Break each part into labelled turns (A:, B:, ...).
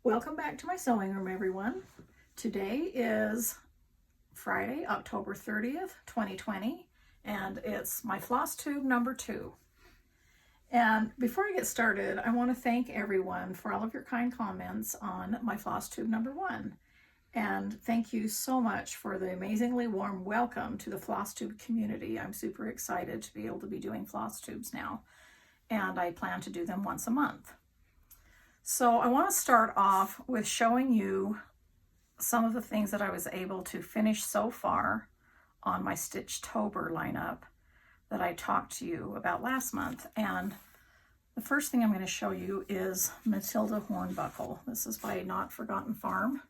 A: Welcome back to my sewing room, everyone. Today is Friday, October 30th, 2020, and it's my Flosstube number 2. And before I get started, I want to thank everyone for all of your kind comments on my Flosstube number 1. And thank you so much for the amazingly warm welcome to the Flosstube community. I'm super excited to be able to be doing Flosstubes now, and I plan to do them once a month. So I want to start off with showing you some of the things that I was able to finish so far on my Stitch-Tober lineup that I talked to you about last month. And the first thing I'm going to show you is Matilda Hornbuckle. This is by Not Forgotten Farm.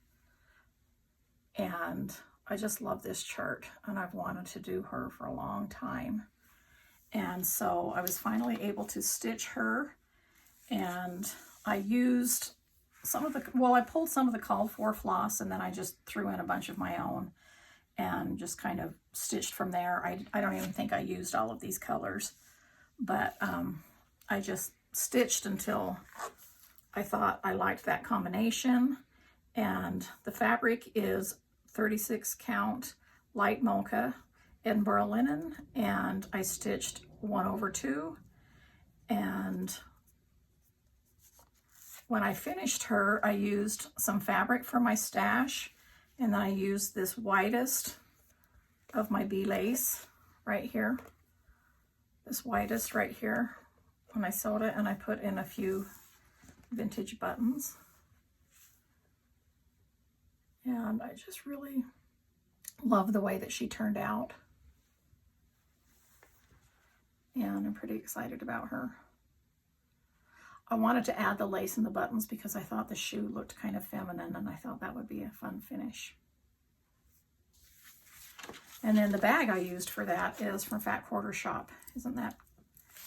A: And I just love this chart, and I've wanted to do her for a long time. And so I was finally able to stitch her, and I used some of the, I pulled some of the called for floss, and then I just threw in a bunch of my own and just kind of stitched from there. I don't even think I used all of these colors, but I just stitched until I thought I liked that combination. And the fabric is 36 count light mocha Edinburgh linen, and I stitched 1/2, and when I finished her, I used some fabric from my stash, and then I used this whitest of my bee lace right here, this whitest right here, when I sewed it, and I put in a few vintage buttons. And I just really love the way that she turned out, and I'm pretty excited about her. I wanted to add the lace and the buttons because I thought the shoe looked kind of feminine, and I thought that would be a fun finish. And then the bag I used for that is from Fat Quarter Shop. Isn't that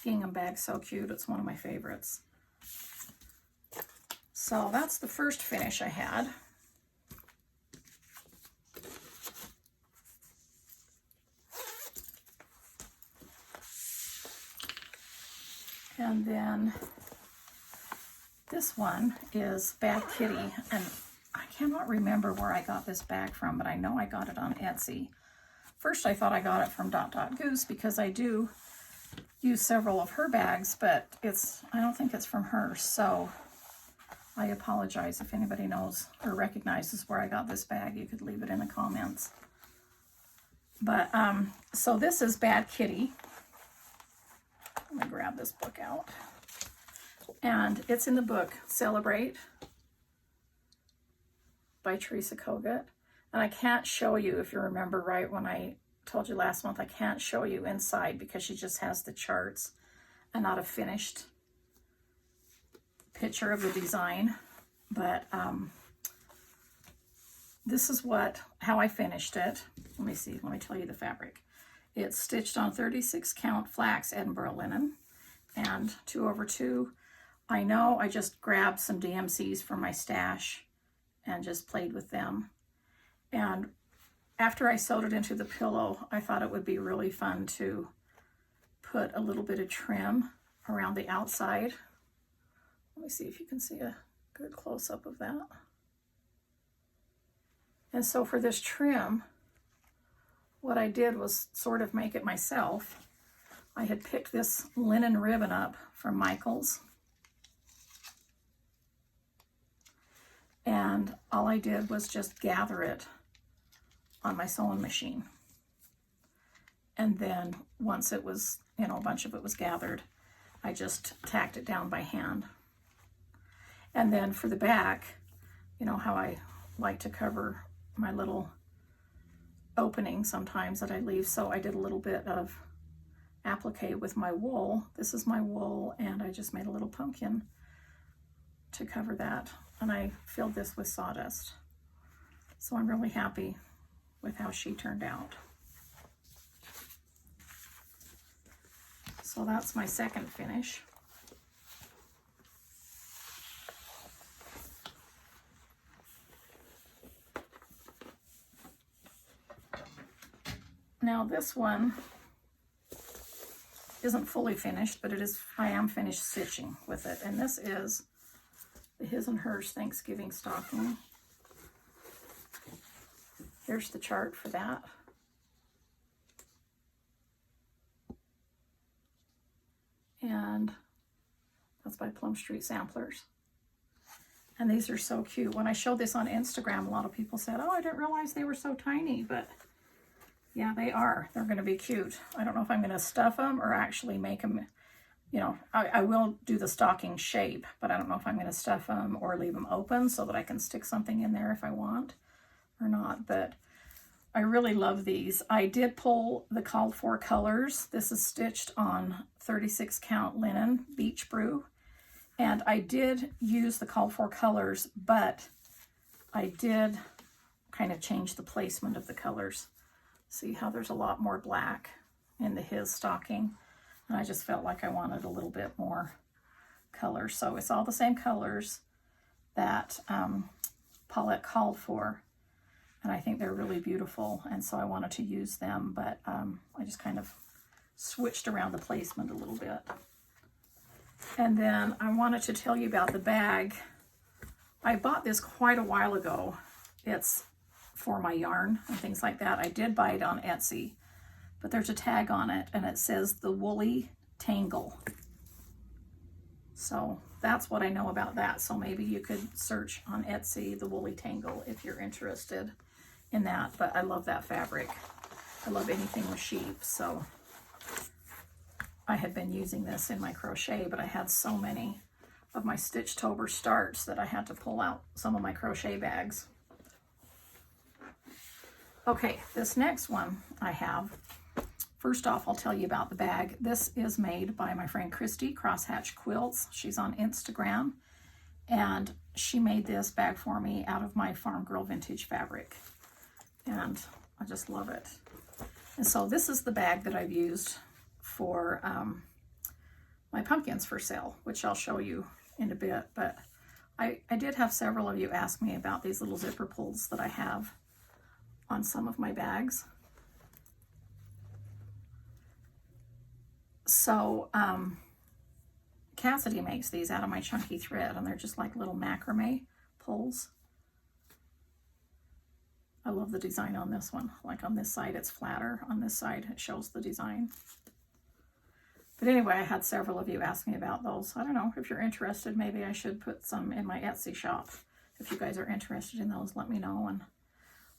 A: gingham bag so cute? It's one of my favorites. So that's the first finish I had. And then this one is Bad Kitty, and I cannot remember where I got this bag from, but I know I got it on Etsy. First I thought I got it from Goose because I do use several of her bags, but I don't think it's from her, so I apologize if anybody knows or recognizes where I got this bag. You could leave it in the comments. But so this is Bad Kitty. Let me grab this book out. And it's in the book Celebrate by Teresa Kogut. And I can't show you, if you remember right when I told you last month, I can't show you inside because she just has the charts and not a finished picture of the design. But this is how I finished it. Let me tell you the fabric. It's stitched on 36 count flax Edinburgh linen and 2/2. I know I just grabbed some DMCs from my stash and just played with them. And after I sewed it into the pillow, I thought it would be really fun to put a little bit of trim around the outside. Let me see if you can see a good close-up of that. And so for this trim, what I did was sort of make it myself. I had picked this linen ribbon up from Michael's, and all I did was just gather it on my sewing machine. And then once it was, a bunch of it was gathered, I just tacked it down by hand. And then for the back, how I like to cover my little opening sometimes that I leave, so I did a little bit of applique with my wool. This is my wool, and I just made a little pumpkin to cover that, and I filled this with sawdust. So I'm really happy with how she turned out. So that's my second finish. Now this one isn't fully finished, but I am finished stitching with it. And this is the His and Hers Thanksgiving stocking. Here's the chart for that. And that's by Plum Street Samplers. And these are so cute. When I showed this on Instagram, a lot of people said, oh, I didn't realize they were so tiny, but yeah, they are. They're going to be cute. I don't know if I'm going to stuff them or actually make them, you know, I will do the stocking shape, but I don't know if I'm going to stuff them or leave them open so that I can stick something in there if I want or not. But I really love these. I did pull the called for colors. This is stitched on 36 count linen Beach Brew. And I did use the called for colors, but I did kind of change the placement of the colors. See how there's a lot more black in the His stocking. And I just felt like I wanted a little bit more color. So it's all the same colors that Paulette called for. And I think they're really beautiful. And so I wanted to use them, but I just kind of switched around the placement a little bit. And then I wanted to tell you about the bag. I bought this quite a while ago. It's for my yarn and things like that. I did buy it on Etsy, but there's a tag on it and it says the Woolly Tangle. So that's what I know about that. So maybe you could search on Etsy the Woolly Tangle if you're interested in that. But I love that fabric. I love anything with sheep. So I had been using this in my crochet, but I had so many of my Stitch-Tober starts that I had to pull out some of my crochet bags. Okay, this next one I have. First off, I'll tell you about the bag. This is made by my friend Christy, Crosshatch Quilts. She's on Instagram, and she made this bag for me out of my Farm Girl vintage fabric, and I just love it. And so this is the bag that I've used for my pumpkins for sale, which I'll show you in a bit. But I did have several of you ask me about these little zipper pulls that I have on some of my bags. So Cassidy makes these out of my chunky thread, and they're just like little macrame pulls. I love the design on this one. Like on this side it's flatter, on this side it shows the design. But anyway, I had several of you ask me about those. I don't know, if you're interested, maybe I should put some in my Etsy shop. If you guys are interested in those, let me know and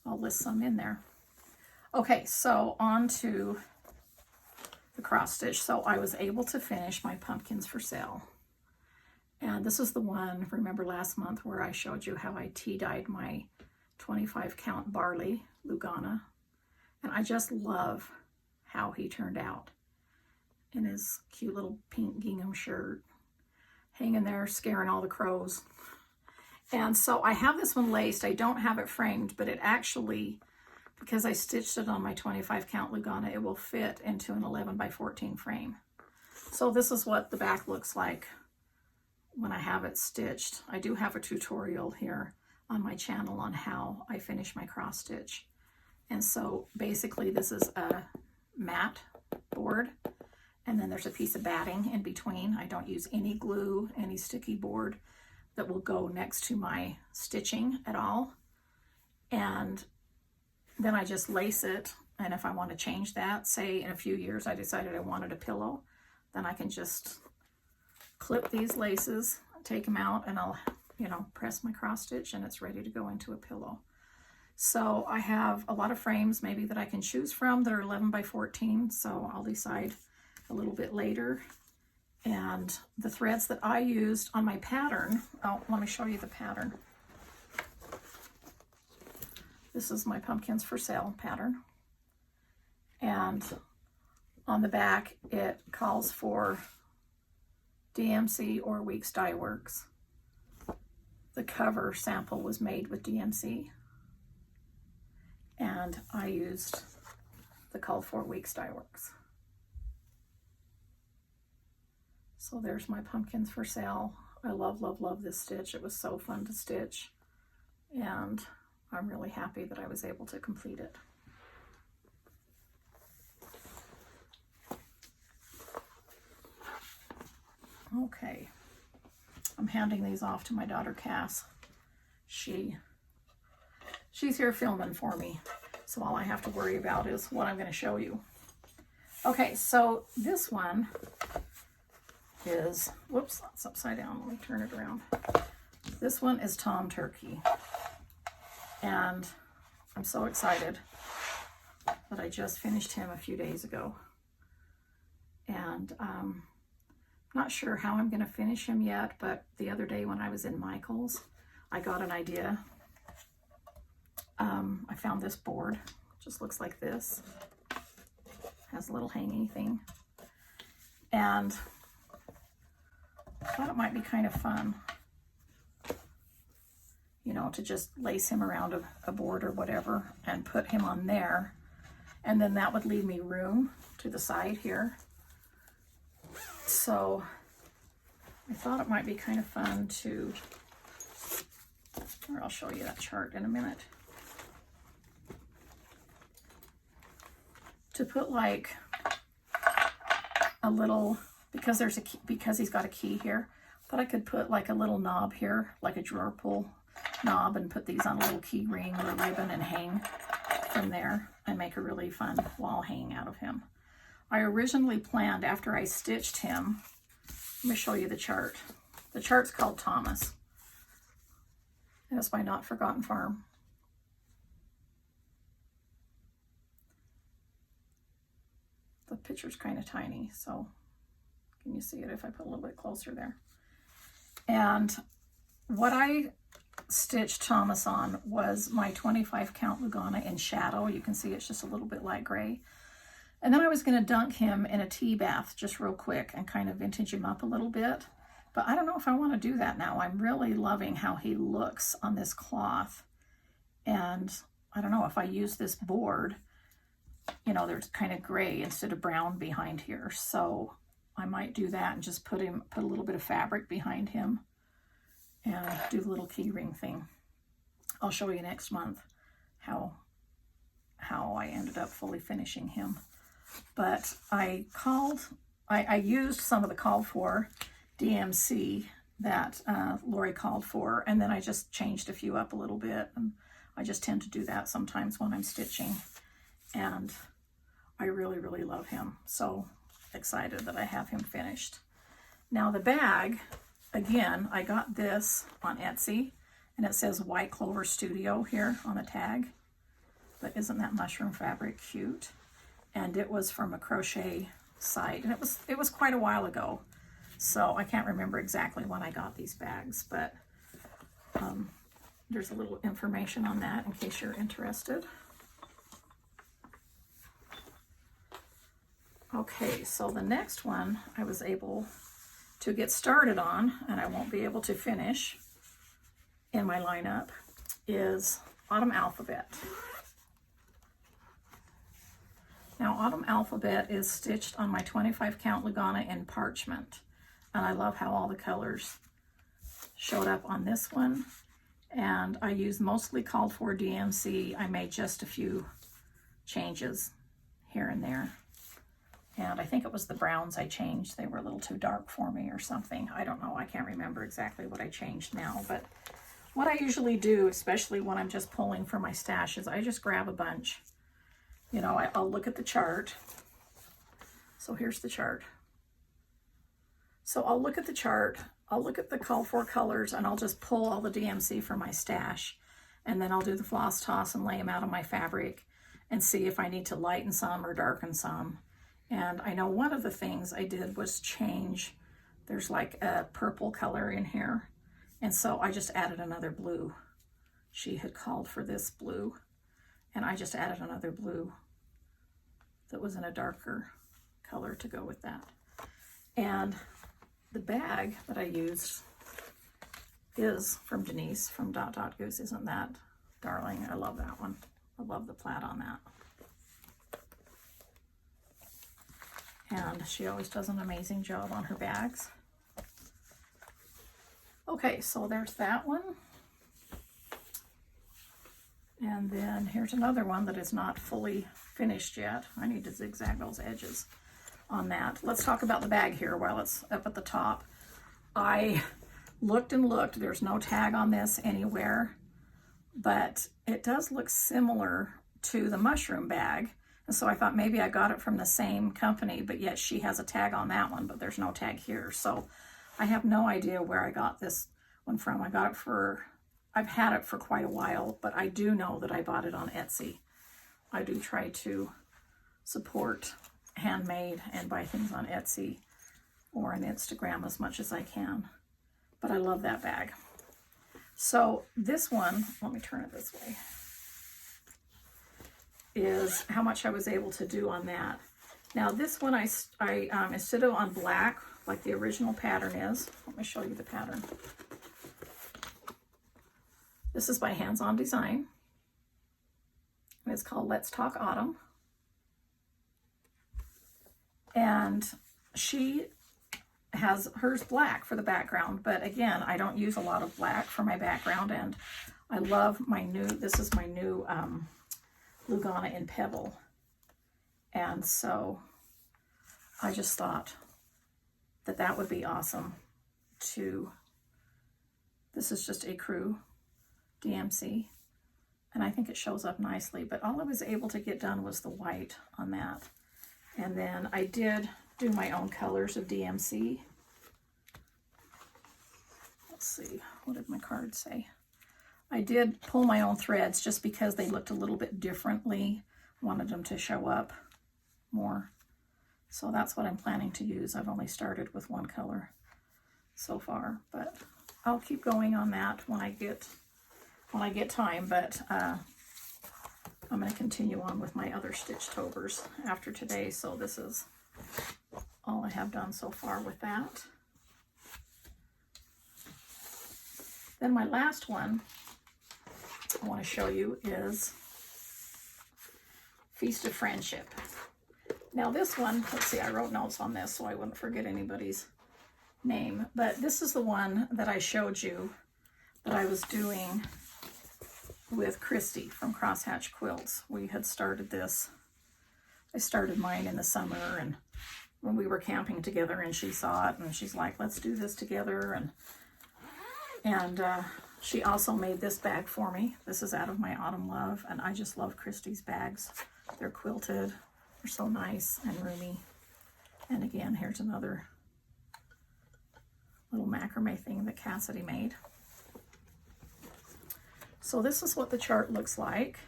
A: I'll list some in there. Okay, so on to the cross stitch. So I was able to finish my pumpkins for sale. And this is the one, remember last month, where I showed you how I tea-dyed my 25 count barley Lugana. And I just love how he turned out in his cute little pink gingham shirt, hanging there scaring all the crows. And so I have this one laced. I don't have it framed, but it actually, because I stitched it on my 25 count Lugana, it will fit into an 11 by 14 frame. So this is what the back looks like when I have it stitched. I do have a tutorial here on my channel on how I finish my cross stitch. And so basically this is a matte board, and then there's a piece of batting in between. I don't use any glue, any sticky board that will go next to my stitching at all. And then I just lace it. And if I want to change that, say in a few years I decided I wanted a pillow, then I can just clip these laces, take them out, and I'll, press my cross stitch and it's ready to go into a pillow. So I have a lot of frames maybe that I can choose from that are 11 by 14. So I'll decide a little bit later. And the threads that I used on my pattern, let me show you the pattern. This is my pumpkins for sale pattern. And on the back, it calls for DMC or Weeks Dye Works. The cover sample was made with DMC. And I used the call for Weeks Dye Works. So there's my pumpkins for sale. I love, love, love this stitch. It was so fun to stitch. And I'm really happy that I was able to complete it. Okay. I'm handing these off to my daughter Cass. She's here filming for me, so all I have to worry about is what I'm going to show you. Okay, so this one is, whoops, that's upside down. Let me turn it around. This one is Tom Turkey, and I'm so excited that I just finished him a few days ago. And not sure how I'm going to finish him yet, but the other day when I was in Michael's, I got an idea. I found this board. Just looks like this. Has a little hanging thing. And I thought it might be kind of fun, you know, to just lace him around a board or whatever and put him on there. And then that would leave me room to the side here. So I thought it might be kind of fun to, or I'll show you that chart in a minute, to put like a little, because there's a key, because he's got a key here, but I could put like a little knob here, like a drawer pull knob, and put these on a little key ring or ribbon and hang from there and make a really fun wall hang out of him. I originally planned, after I stitched him, let me show you the chart. The chart's called Thomas, and it's by Not Forgotten Farm. The picture's kind of tiny, so can you see it if I put a little bit closer there? And what I stitched Thomas on was my 25 count Lugana in shadow. You can see it's just a little bit light gray. And then I was going to dunk him in a tea bath just real quick and kind of vintage him up a little bit. But I don't know if I want to do that now. I'm really loving how he looks on this cloth. And I don't know if I use this board, you know, there's kind of gray instead of brown behind here. So I might do that and just put a little bit of fabric behind him and do the little key ring thing. I'll show you next month how I ended up fully finishing him. But I used some of the called for DMC that Lori called for, and then I just changed a few up a little bit, and I just tend to do that sometimes when I'm stitching, and I really, really love him. So excited that I have him finished. Now the bag, again, I got this on Etsy, and it says White Clover Studio here on the tag, but isn't that mushroom fabric cute? And it was from a crochet site, and it was quite a while ago, so I can't remember exactly when I got these bags, but there's a little information on that in case you're interested. Okay, so the next one I was able to get started on, and I won't be able to finish in my lineup, is Autumn Alphabet. Now, Autumn Alphabet is stitched on my 25 count Lugana in parchment, and I love how all the colors showed up on this one. And I used mostly called for DMC. I made just a few changes here and there. And I think it was the browns I changed. They were a little too dark for me or something. I don't know. I can't remember exactly what I changed now. But what I usually do, especially when I'm just pulling for my stash, is I just grab a bunch. You know, I'll look at the chart. So here's the chart. So I'll look at the chart. I'll look at the call for colors, and I'll just pull all the DMC from my stash. And then I'll do the floss toss and lay them out on my fabric and see if I need to lighten some or darken some. And I know one of the things I did was change, there's like a purple color in here. And so I just added another blue. She had called for this blue, and I just added another blue that was in a darker color to go with that. And the bag that I used is from Denise from Dot Dot Goose. Isn't that darling? I love that one. I love the plaid on that. And she always does an amazing job on her bags. Okay, so there's that one. And then here's another one that is not fully finished yet. I need to zigzag those edges on that. Let's talk about the bag here while it's up at the top. I looked and looked. There's no tag on this anywhere, but it does look similar to the mushroom bag. And so I thought maybe I got it from the same company, but yet she has a tag on that one, but there's no tag here. So I have no idea where I got this one from. I've had it for quite a while, but I do know that I bought it on Etsy. I do try to support handmade and buy things on Etsy or on Instagram as much as I can. But I love that bag. So this one, let me turn it this way, is how much I was able to do on that. Now this one, I instead of on black, like the original pattern is, let me show you the pattern. This is by Hands On Design, and it's called Let's Talk Autumn. And she has hers black for the background, but again, I don't use a lot of black for my background, and I love my new, this is my new Lugana in Pebble. And so I just thought that that would be awesome to, this is just ecru DMC, and I think it shows up nicely, but all I was able to get done was the white on that. And then I did do my own colors of DMC. Let's see, what did my card say? I did pull my own threads just because they looked a little bit differently. Wanted them to show up more. So that's what I'm planning to use. I've only started with one color so far, but I'll keep going on that when I get time, but I'm going to continue on with my other Stitch-Tobers after today. So this is all I have done so far with that. Then my last one I want to show you is Feast of Friendship. Now this one, let's see, I wrote notes on this so I wouldn't forget anybody's name, but this is the one that I showed you that I was doing with Christy from Crosshatch Quilts. We had started this. I started mine in the summer, and when we were camping together, and she saw it, and she's like, let's do this together. And she also made this bag for me. This is out of my Autumn Love, and I just love Christy's bags. They're quilted. They're so nice and roomy. And again, here's another little macrame thing that Cassidy made. So this is what the chart looks like.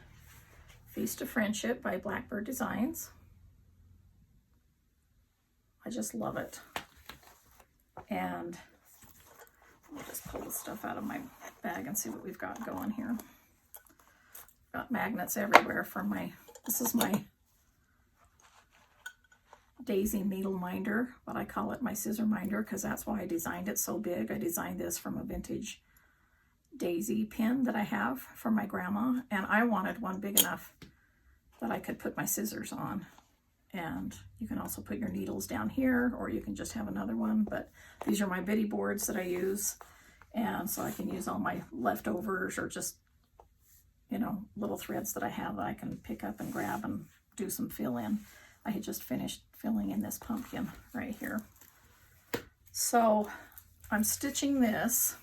A: Feast of Friendship by Blackbird Designs. I just love it. And I'll just pull the stuff out of my bag and see what we've got going here. Got magnets everywhere from my, this is my daisy needle minder, but I call it my scissor minder because that's why I designed it so big. I designed this from a vintage daisy pin that I have from my grandma, and I wanted one big enough that I could put my scissors on. And you can also put your needles down here, or you can just have another one, but these are my bitty boards that I use, and so I can use all my leftovers or just, you know, little threads that I have that I can pick up and grab and do some fill in. I had just finished filling in this pumpkin right here. So I'm stitching this.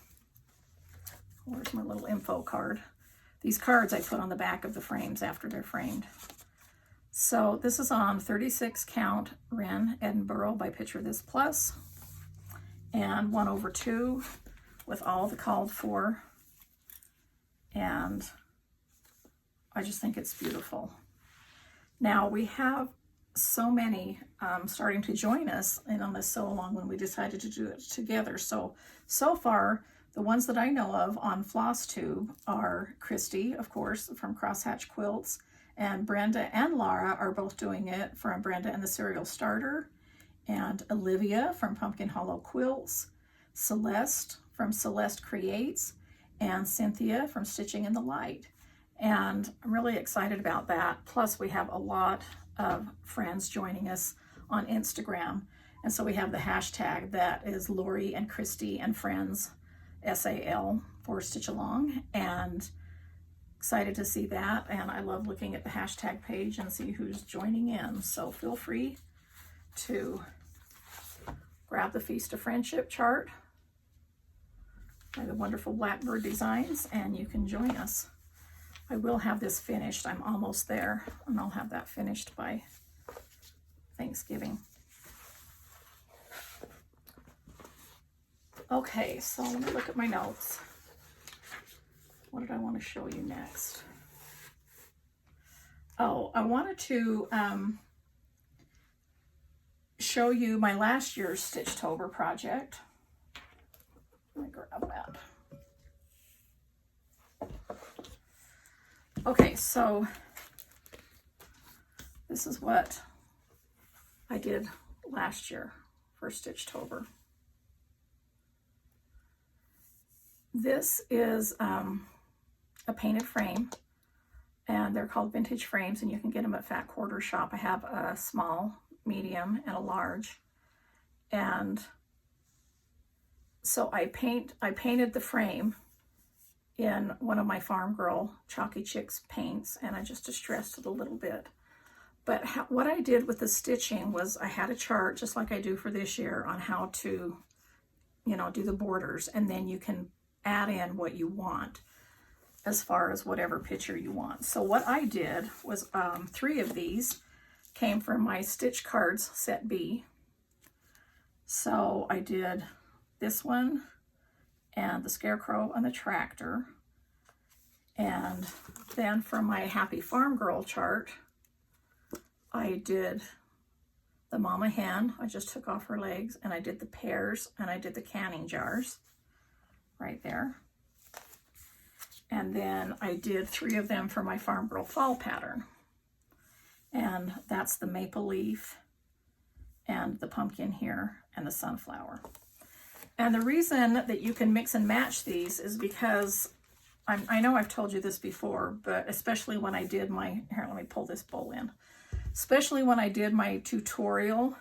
A: Where's my little info card? These cards I put on the back of the frames after they're framed. So this is on 36 count Wren Edinburgh by Picture This Plus, and 1/2 with all the called for. And I just think it's beautiful. Now we have so many starting to join us in on this sew along when we decided to do it together. So far, the ones that I know of on Flosstube are Christy, of course, from Crosshatch Quilts, and Brenda and Laura are both doing it from Brenda and the Serial Starter, and Olivia from Pumpkin Hollow Quilts, Celeste from Celeste Creates, and Cynthia from Stitching in the Light. And I'm really excited about that. Plus, we have a lot of friends joining us on Instagram. And so we have the hashtag that is Lori and Christy and Friends SAL for Stitch Along, and excited to see that. And I love looking at the hashtag page and see who's joining in. So feel free to grab the Feast of Friendship chart by the wonderful Blackbird Designs, and you can join us. I will have this finished. I'm almost there, and I'll have that finished by Thanksgiving. Okay, so let me look at my notes. What did I want to show you next? Oh, I wanted to show you my last year's Stitch-Tober project. Let me grab that. Okay, so this is what I did last year for Stitch-Tober. This is a painted frame, and they're called vintage frames, and you can get them at Fat Quarter Shop. I have a small, medium, and a large. And so I painted the frame in one of my Farm Girl Chalky Chicks paints, and I just distressed it a little bit. But what I did with the stitching was I had a chart, just like I do for this year, on how to, do the borders, and then you can add in what you want as far as whatever picture you want. So what I did was 3 of these came from my Stitch Cards Set B. So I did this one and the Scarecrow and the Tractor. And then from my Happy Farm Girl chart, I did the Mama Hen. I just took off her legs, and I did the pears, and I did the canning jars right there. And then I did 3 of them for my Farm Girl Fall pattern. And that's the maple leaf and the pumpkin here and the sunflower. And the reason that you can mix and match these is because I know I've told you this before, but especially when I did my, here, let me pull this bowl in. Especially when I did my tutorial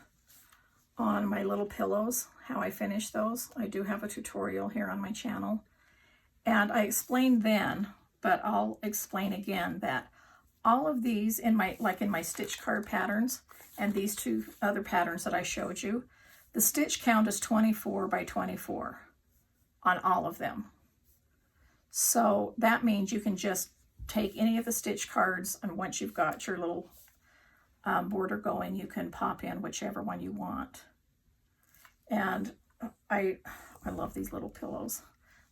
A: on my little pillows, how I finish those. I do have a tutorial here on my channel. And I explained then, but I'll explain again, that all of these in my stitch card patterns and these 2 other patterns that I showed you, the stitch count is 24 by 24 on all of them. So that means you can just take any of the stitch cards, and once you've got your little border going, you can pop in whichever one you want. And I love these little pillows.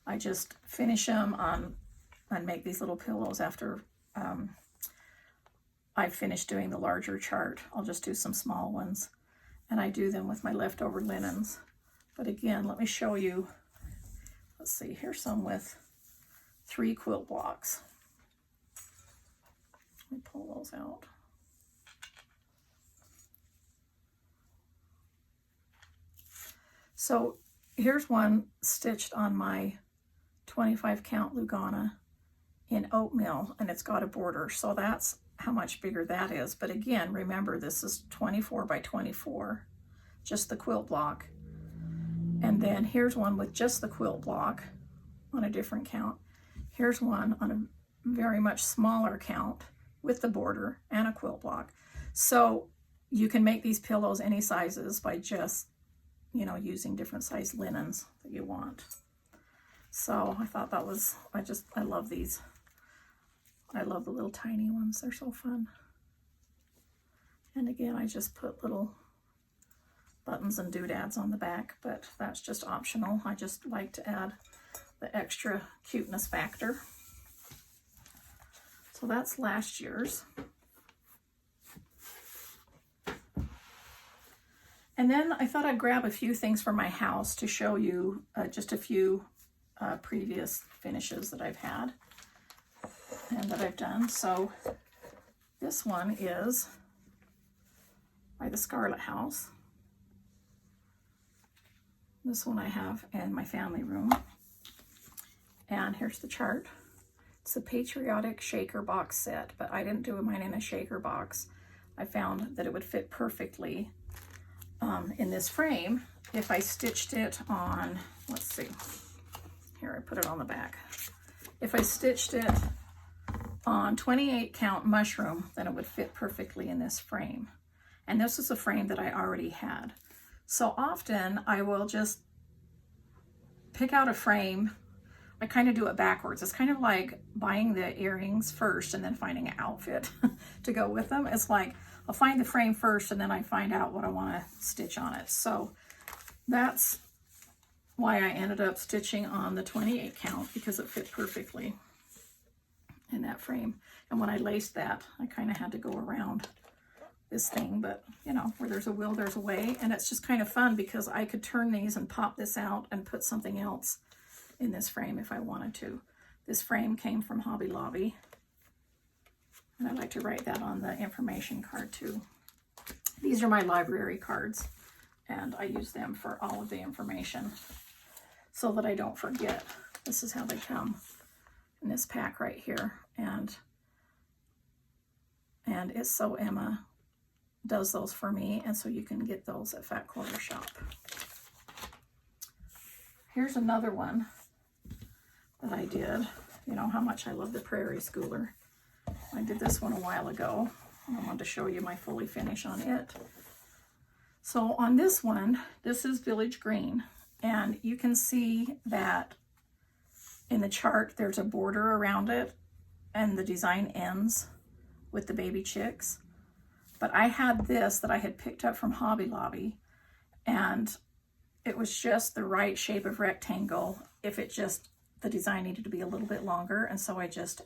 A: I just finish them on and make these little pillows after I've finished doing the larger chart. I'll just do some small ones, and I do them with my leftover linens. But again, let me show you. Let's see, here's some with 3 quilt blocks. Let me pull those out. So here's one stitched on my 25 count Lugana in oatmeal, and it's got a border. So that's how much bigger that is. But again, remember, this is 24 by 24, just the quilt block. And then here's one with just the quilt block on a different count. Here's one on a very much smaller count with the border and a quilt block. So you can make these pillows any sizes by just, using different size linens that you want. So I thought that was, I love these. I love the little tiny ones. They're so fun. And again, I just put little buttons and doodads on the back, but that's just optional. I just like to add the extra cuteness factor. So that's last year's. And then I thought I'd grab a few things from my house to show you just a few previous finishes that I've had and that I've done. So this one is by the Scarlet House. This one I have in my family room. And here's the chart. It's a Patriotic Shaker box set, but I didn't do mine in a shaker box. I found that it would fit perfectly in this frame if I stitched it on, let's see, here I put it on the back. If I stitched it on 28 count mushroom, then it would fit perfectly in this frame. And this is a frame that I already had. So often I will just pick out a frame I kind of do it backwards. It's kind of like buying the earrings first and then finding an outfit to go with them. It's like I'll find the frame first and then I find out what I want to stitch on it. So that's why I ended up stitching on the 28 count, because it fit perfectly in that frame. And when I laced that, I kind of had to go around this thing, but you know, where there's a will, there's a way. And it's just kind of fun because I could turn these and pop this out and put something else in this frame if I wanted to. This frame came from Hobby Lobby, and I like to write that on the information card too. These are my library cards, and I use them for all of the information so that I don't forget. This is how they come in this pack right here, and it's so Emma does those for me, and so you can get those at Fat Quarter Shop. Here's another one that I did. You know how much I love the Prairie Schooler. I did this one a while ago, and I wanted to show you my fully finish on it. So on this one, this is Village Green, and you can see that in the chart there's a border around it, and the design ends with the baby chicks. But I had this that I had picked up from Hobby Lobby, and it was just the right shape of rectangle. If it just, the design needed to be a little bit longer, and so I just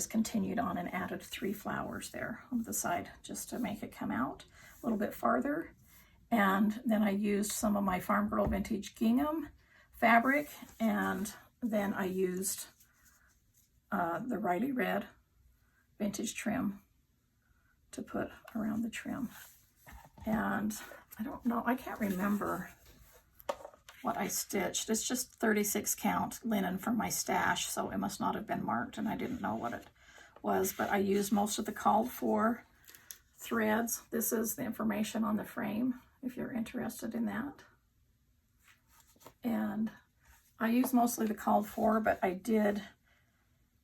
A: continued on and added 3 flowers there on the side just to make it come out a little bit farther. And then I used some of my Farm Girl Vintage Gingham fabric, and then I used the Riley Red vintage trim to put around the trim. And I don't know, I can't remember what I stitched. It's just 36 count linen from my stash, so it must not have been marked, and I didn't know what it was, but I used most of the called for threads. This is the information on the frame if you're interested in that. And I used mostly the called for, but I did,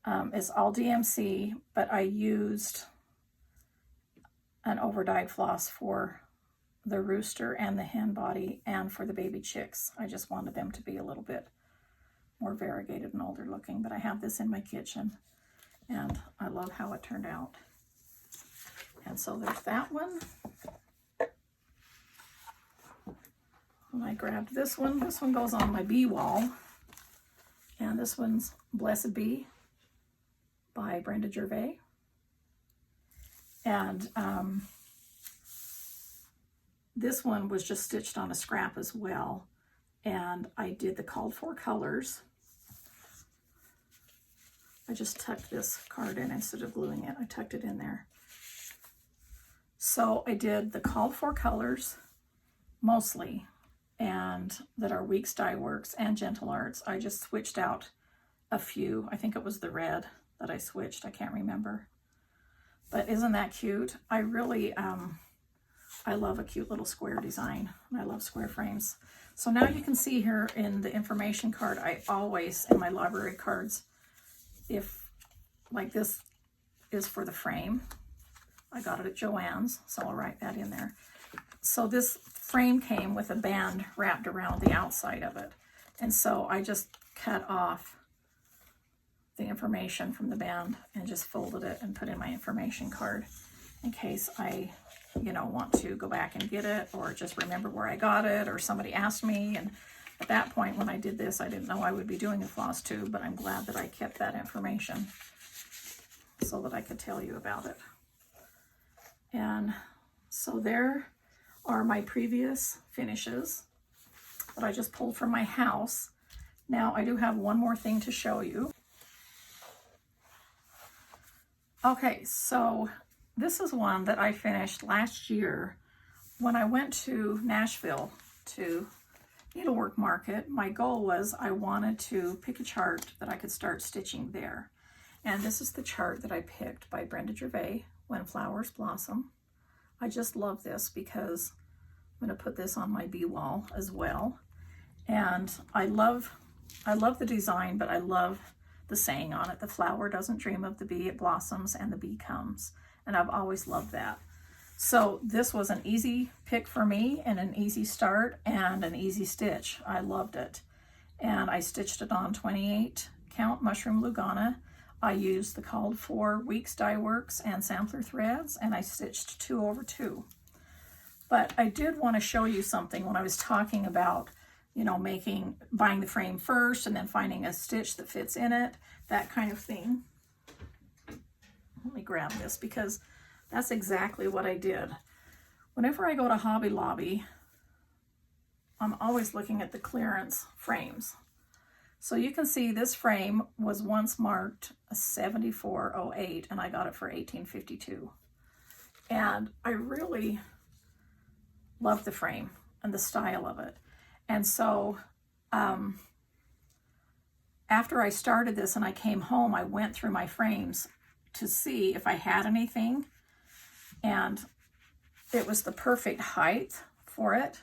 A: it's all DMC, but I used an over-dyed floss for the rooster and the hen body and for the baby chicks. I just wanted them to be a little bit more variegated and older looking, but I have this in my kitchen and I love how it turned out. And so there's that one. And I grabbed this one. This one goes on my bee wall. And this one's Blessed Bee by Brenda Gervais. And this one was just stitched on a scrap as well. And I did the called for colors. I just tucked this card in instead of gluing it. I tucked it in there. So I did the called for colors mostly, and that are Weeks Dye Works and Gentle Arts. I just switched out a few. I think it was the red that I switched. I can't remember. But isn't that cute? I really, I love a cute little square design. I love square frames. So now you can see here in the information card, I always, in my library cards, if like this is for the frame. I got it at Joann's, so I'll write that in there. So this frame came with a band wrapped around the outside of it. And so I just cut off the information from the band and just folded it and put in my information card in case I, you know, want to go back and get it, or just remember where I got it, or somebody asked me. And at that point when I did this, I didn't know I would be doing a floss tube, but I'm glad that I kept that information so that I could tell you about it. And so there are my previous finishes that I just pulled from my house. Now I do have one more thing to show you. Okay, so this is one that I finished last year when I went to Nashville to Needlework Market. My goal was I wanted to pick a chart that I could start stitching there. And this is the chart that I picked by Brenda Gervais, When Flowers Blossom. I just love this because I'm going to put this on my bee wall as well. And I love the design, but I love the saying on it. The flower doesn't dream of the bee, it blossoms and the bee comes. And I've always loved that. So this was an easy pick for me and an easy start and an easy stitch. I loved it. and I stitched it on 28 count mushroom Lugana. I used the called for Weeks Dye Works and sampler threads, and I stitched 2 over 2. But I did want to show you something when I was talking about, you know, buying the frame first and then finding a stitch that fits in it, that kind of thing. Let me grab this because that's exactly what I did. Whenever I go to Hobby Lobby, I'm always looking at the clearance frames. So you can see this frame was once marked a 74.08 and I got it for $18.52. And I really love the frame and the style of it. And so after I started this and I came home, I went through my frames to see if I had anything, and it was the perfect height for it.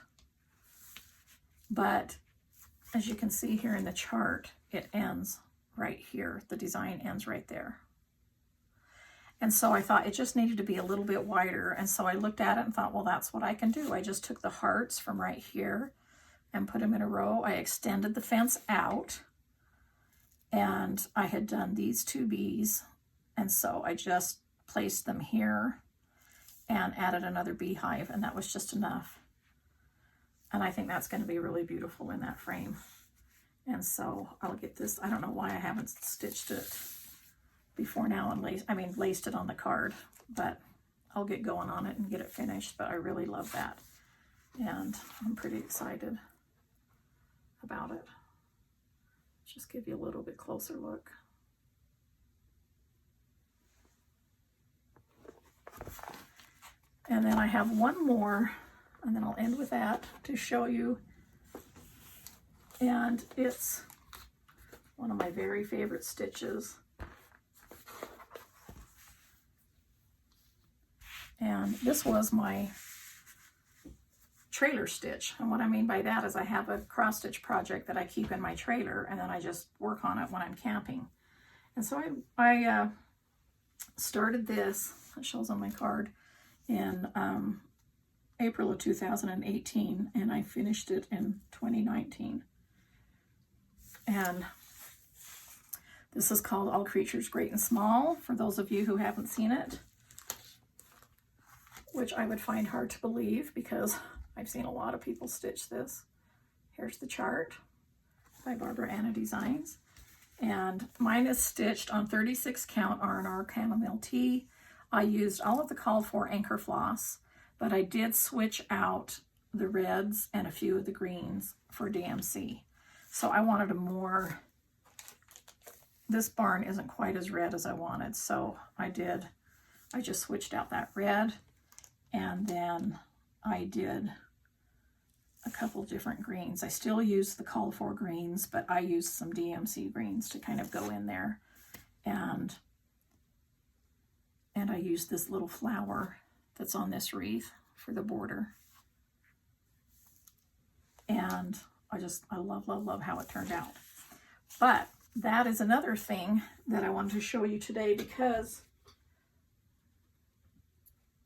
A: But as you can see here in the chart, it ends right here. The design ends right there. And so I thought it just needed to be a little bit wider. And so I looked at it and thought, well, that's what I can do. I just took the hearts from right here and put them in a row. I extended the fence out, and I had done these 2 bees. And so I just placed them here and added another beehive, and that was just enough. And I think that's going to be really beautiful in that frame. And so I'll get this. I don't know why I haven't stitched it before now and laced it on the card, but I'll get going on it and get it finished. But I really love that, and I'm pretty excited about it. Just give you a little bit closer look. And then I have one more, and then I'll end with that to show you. And it's one of my very favorite stitches. And this was my trailer stitch. And what I mean by that is I have a cross stitch project that I keep in my trailer, and then I just work on it when I'm camping. And so I started this, it shows on my card, in April of 2018, and I finished it in 2019. And this is called All Creatures Great and Small, for those of you who haven't seen it, which I would find hard to believe because I've seen a lot of people stitch this. Here's the chart by Barbara Anna Designs. And mine is stitched on 36 count R&R Chamomile Tea. I used all of the called for anchor floss, but I did switch out the reds and a few of the greens for DMC. So I wanted a more, this barn isn't quite as red as I wanted, so I just switched out that red, and then I did a couple different greens. I still use the call for greens, but I used some DMC greens to kind of go in there. And I used this little flower that's on this wreath for the border. And I love, love, love how it turned out. But that is another thing that I wanted to show you today, because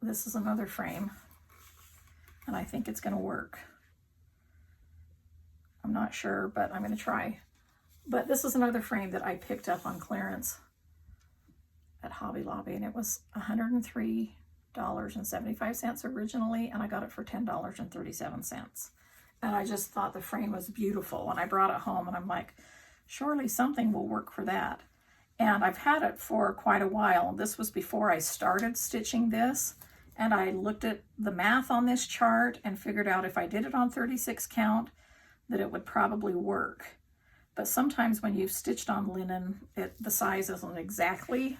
A: this is another frame and I think it's going to work. I'm not sure, but I'm going to try. But this is another frame that I picked up on clearance at Hobby Lobby, and it was $103.75 originally, and I got it for $10.37. And I just thought the frame was beautiful, and I brought it home, and I'm like, surely something will work for that. And I've had it for quite a while. This was before I started stitching this, and I looked at the math on this chart and figured out if I did it on 36 count, that it would probably work. But sometimes when you've stitched on linen, the size isn't exactly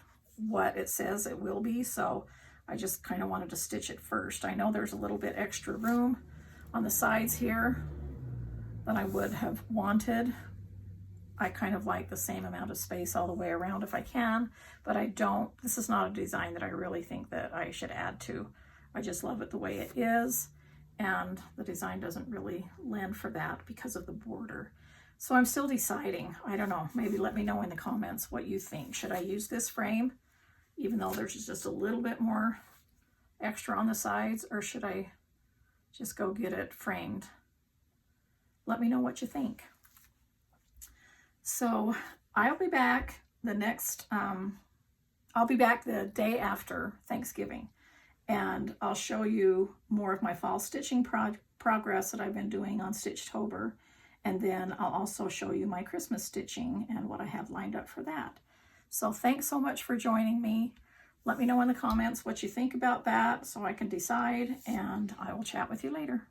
A: what it says it will be, so I just kind of wanted to stitch it first. I know there's a little bit extra room on the sides here than I would have wanted. I kind of like the same amount of space all the way around if I can, but I don't, this is not a design that I really think that I should add to. I just love it the way it is, and the design doesn't really lend for that because of the border. So I'm still deciding. I don't know, maybe let me know in the comments what you think. Should I use this frame, even though there's just a little bit more extra on the sides, or should I just go get it framed? Let me know what you think. So I'll be back I'll be back the day after Thanksgiving, and I'll show you more of my fall stitching progress that I've been doing on Stitch-Tober, and then I'll also show you my Christmas stitching and what I have lined up for that. So thanks so much for joining me. Let me know in the comments what you think about that so I can decide, and I will chat with you later.